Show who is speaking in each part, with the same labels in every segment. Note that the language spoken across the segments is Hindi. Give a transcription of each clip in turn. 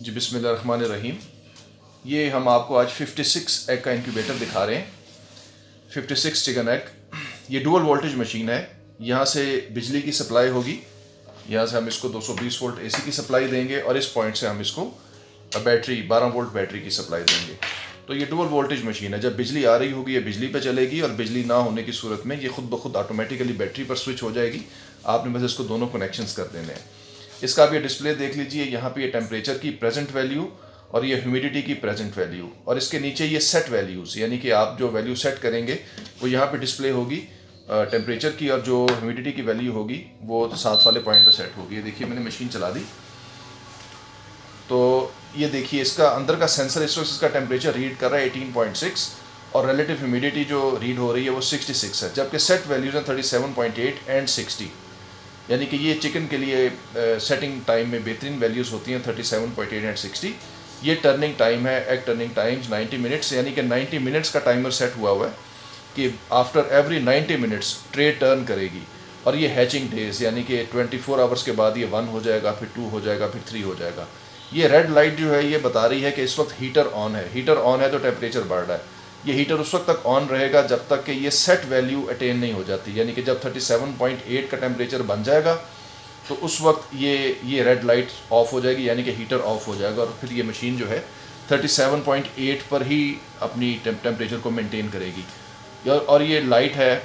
Speaker 1: जी बिस्मिल्लाहिर्रहमानिर्रहीम। ये हम आपको आज 56 एग का इंक्यूबेटर दिखा रहे हैं। 56 चिकन एग। ये डुअल वोल्टेज मशीन है। यहाँ से बिजली की सप्लाई होगी। यहाँ से हम इसको 220 वोल्ट एसी की सप्लाई देंगे और इस पॉइंट से हम इसको बैटरी 12 वोल्ट बैटरी की सप्लाई देंगे। तो ये डुअल वोल्टेज मशीन है। जब बिजली आ रही होगी ये बिजली पे चलेगी और बिजली ना होने की सूरत में ये खुद ब खुद ऑटोमेटिकली बैटरी पर स्विच हो जाएगी। आपने बस इसको दोनों कनेक्शंस कर देने हैं। इसका आप ये डिस्प्ले देख लीजिए। यहाँ पे ये टेम्परेचर की प्रेजेंट वैल्यू और ये ह्यूमिडिटी की प्रेजेंट वैल्यू और इसके नीचे ये सेट वैल्यूज़, यानी कि आप जो वैल्यू सेट करेंगे वो यहाँ पे डिस्प्ले होगी टेम्परेचर की, और जो ह्यूमिडिटी की वैल्यू होगी वो साथ वाले पॉइंट पर सेट होगी। ये देखिए मैंने मशीन चला दी तो ये देखिए इसका अंदर का सेंसर इस वक्त इसका टेम्परेचर रीड कर रहा है 18.6 और रिलेटिव ह्यूमिडिटी जो रीड हो रही है वो 66 है, जबकि सेट वैल्यूज़ हैं 37.8 एंड 60। यानी कि ये चिकन के लिए सेटिंग टाइम में बेहतरीन वैल्यूज़ होती हैं 37.8 एंड 60। ये टर्निंग टाइम है, एग टर्निंग टाइम्स 90 मिनट्स, यानी कि 90 मिनट्स का टाइमर सेट हुआ हुआ है कि after every 90 minutes tray turn करेगी। और ये हैचिंग डेज, यानी कि 24 आवर्स के बाद ये 1 हो जाएगा, फिर 2 हो जाएगा, फिर 3 हो जाएगा। ये रेड लाइट जो है ये बता रही है कि इस वक्त हीटर ऑन है। हीटर ऑन है तो टेम्परेचर बढ़ रहा है। ये हीटर उस वक्त तक ऑन रहेगा जब तक कि ये सेट वैल्यू अटेन नहीं हो जाती, यानी कि जब 37.8 का टेम्परेचर बन जाएगा तो उस वक्त ये रेड लाइट ऑफ हो जाएगी, यानी कि हीटर ऑफ हो जाएगा और फिर ये मशीन जो है 37.8 पर ही अपनी टेम्परेचर को मेंटेन करेगी। और ये लाइट है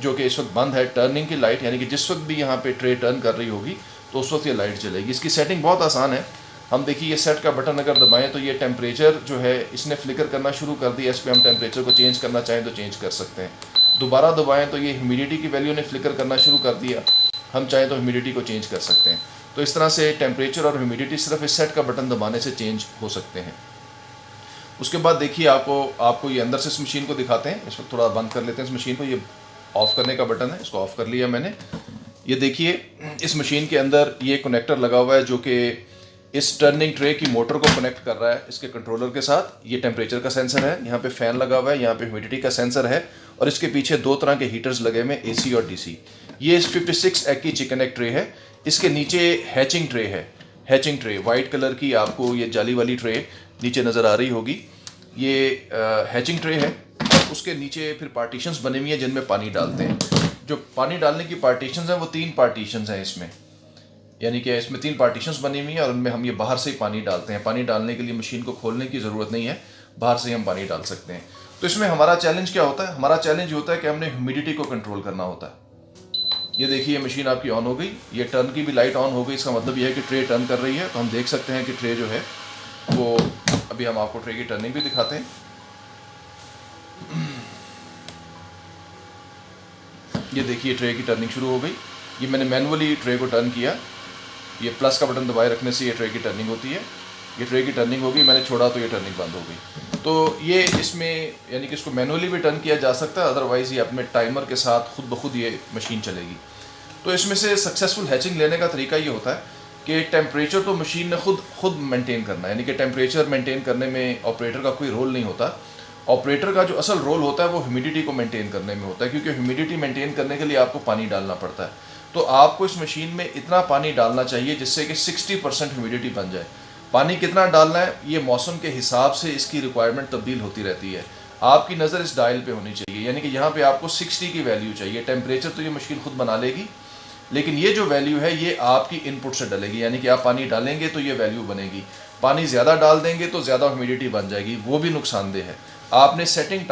Speaker 1: जो कि इस वक्त बंद है, टर्निंग की लाइट, यानी कि जिस वक्त भी यहाँ पे ट्रे टर्न कर रही होगी तो उस वक्त ये लाइट जलेगी। इसकी सेटिंग बहुत आसान है। हम देखिए ये सेट का बटन अगर दबाएं तो ये टेम्परेचर जो है इसने फ्लिकर करना शुरू कर दिया। इस पर हम टेम्परेचर को चेंज करना चाहें तो चेंज कर सकते हैं। दोबारा दबाएं तो ये ह्यूमिडिटी की वैल्यू ने फ्लिकर करना शुरू कर दिया। हम चाहें तो ह्यूमिडिटी को चेंज कर सकते हैं। तो इस तरह से टेम्परेचर और ह्यूमिडिटी सिर्फ इस सेट का बटन दबाने से चेंज हो सकते हैं। उसके बाद देखिए आपको ये अंदर से इस मशीन को दिखाते हैं। इस वक्त थोड़ा बंद कर लेते हैं इस मशीन को। ये ऑफ़ करने का बटन है, इसको ऑफ़ कर लिया मैंने। ये देखिए इस मशीन के अंदर ये कनेक्टर लगा हुआ है जो कि इस टर्निंग ट्रे की मोटर को कनेक्ट कर रहा है इसके कंट्रोलर के साथ। ये टेम्परेचर का सेंसर है, यहाँ पे फ़ैन लगा हुआ है, यहाँ पे ह्यूमिडिटी का सेंसर है और इसके पीछे 2 तरह के हीटर्स लगे हुए हैं, AC और DC। ये इस 56 एग की चिकन एग ट्रे है। इसके नीचे हैचिंग ट्रे है। हैचिंग ट्रे वाइट कलर की आपको ये जाली वाली ट्रे नीचे नज़र आ रही होगी। ये हैचिंग ट्रे है और उसके नीचे फिर पार्टीशंस बने हुए हैं जिनमें पानी डालते हैं। जो पानी डालने की पार्टीशंस हैं वो 3 पार्टीशंस हैं इसमें, यानी कि इसमें 3 पार्टीशंस बनी हुई हैं और उनमें हम ये बाहर से ही पानी डालते हैं। पानी डालने के लिए मशीन को खोलने की ज़रूरत नहीं है, बाहर से ही हम पानी डाल सकते हैं। तो इसमें हमारा चैलेंज क्या होता है? हमारा चैलेंज होता है कि हमने ह्यूमिडिटी को कंट्रोल करना होता है। ये देखिए मशीन आपकी ऑन हो गई, ये टर्न की भी लाइट ऑन हो गई। इसका मतलब ये है कि ट्रे टर्न कर रही है। तो हम देख सकते हैं कि ट्रे जो है वो, अभी हम आपको ट्रे की टर्निंग भी दिखाते हैं। ये देखिए ट्रे की टर्निंग शुरू हो गई। ये मैंने मैनुअली ट्रे को टर्न किया। ये प्लस का बटन दबाए रखने से ये ट्रे की टर्निंग होती है। ये ट्रे की टर्निंग होगी, मैंने छोड़ा तो ये टर्निंग बंद हो गई। तो ये इसमें यानी कि इसको मैनुअली भी टर्न किया जा सकता है, अदरवाइज़ ये अपने टाइमर के साथ खुद ब खुद ये मशीन चलेगी। तो इसमें से सक्सेसफुल हैचिंग लेने का तरीका ये होता है कि टेम्परेचर तो मशीन ने खुद मेंटेन करना है, यानी कि टेम्परेचर मेंटेन करने में ऑपरेटर का कोई रोल नहीं होता। ऑपरेटर का जो असल रोल होता है वो ह्यूमिडिटी को मेंटेन करने में होता है, क्योंकि ह्यूमिडिटी मेंटेन करने के लिए आपको पानी डालना पड़ता है। तो आपको इस मशीन में इतना पानी डालना चाहिए जिससे कि 60% ह्यूमिडिटी बन जाए। पानी कितना डालना है ये मौसम के हिसाब से इसकी रिक्वायरमेंट तब्दील होती रहती है। आपकी नज़र इस डायल पे होनी चाहिए, यानी कि यहाँ पे आपको 60 की वैल्यू चाहिए। टेम्परेचर तो ये मशीन खुद बना लेगी, लेकिन ये जो वैल्यू है ये आपकी इनपुट से डलेगी, यानी कि आप पानी डालेंगे तो ये वैल्यू बनेगी। पानी ज़्यादा डाल देंगे तो ज़्यादा ह्यूमिडिटी बन जाएगी, वो भी नुकसानदेह है। आपने सेटिंग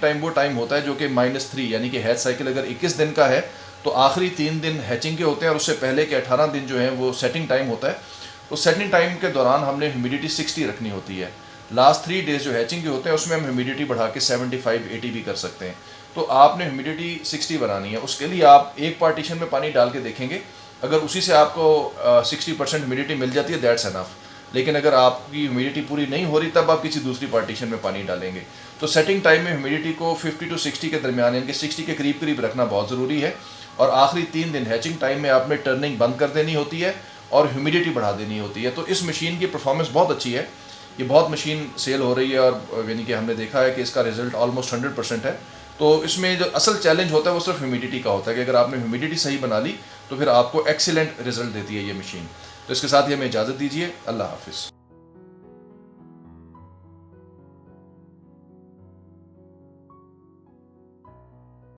Speaker 1: टाइम वो टाइम होता है जो कि -3, यानी कि हैच साइकिल अगर 21 दिन का है तो आखिरी 3 दिन हैचिंग के होते हैं और उससे पहले के 18 दिन जो हैं वो सेटिंग टाइम होता है। तो सेटिंग टाइम के दौरान हमने ह्यूमिडिटी 60 रखनी होती है। लास्ट 3 डेज जो हैचिंग के होते हैं उसमें हम ह्यूमिडिटी बढ़ा के 75-80 भी कर सकते हैं। तो आपने ह्यूमिडिटी 60 बनानी है। उसके लिए आप एक पार्टीशन में पानी डाल के देखेंगे, अगर उसी से आपको 60% ह्यूमिडिटी मिल जाती है दैट्स एनफ। लेकिन अगर आपकी ह्यूमिडिटी पूरी नहीं हो रही तब आप किसी दूसरी पार्टीशन में पानी डालेंगे। तो सेटिंग टाइम में ह्यूमिडिटी को 50 to 60 के दरमियान, यानी कि 60 के करीब करीब रखना बहुत ज़रूरी है। और आखिरी 3 दिन हैचिंग टाइम में आपने टर्निंग बंद कर देनी होती है और ह्यूमिडिटी बढ़ा देनी होती है। तो इस मशीन की परफॉर्मेंस बहुत अच्छी है। ये बहुत मशीन सेल हो रही है और यानी कि हमने देखा है कि इसका रिज़ल्ट ऑलमोस्ट 100% है। तो इसमें जो असल चैलेंज होता है वो सिर्फ ह्यूमिडिटी का होता है कि अगर आपने ह्यूमिडिटी सही बना ली तो फिर आपको एक्सीलेंट रिजल्ट देती है ये मशीन। तो इसके साथ ही हमें इजाज़त दीजिए। अल्लाह हाफिज़।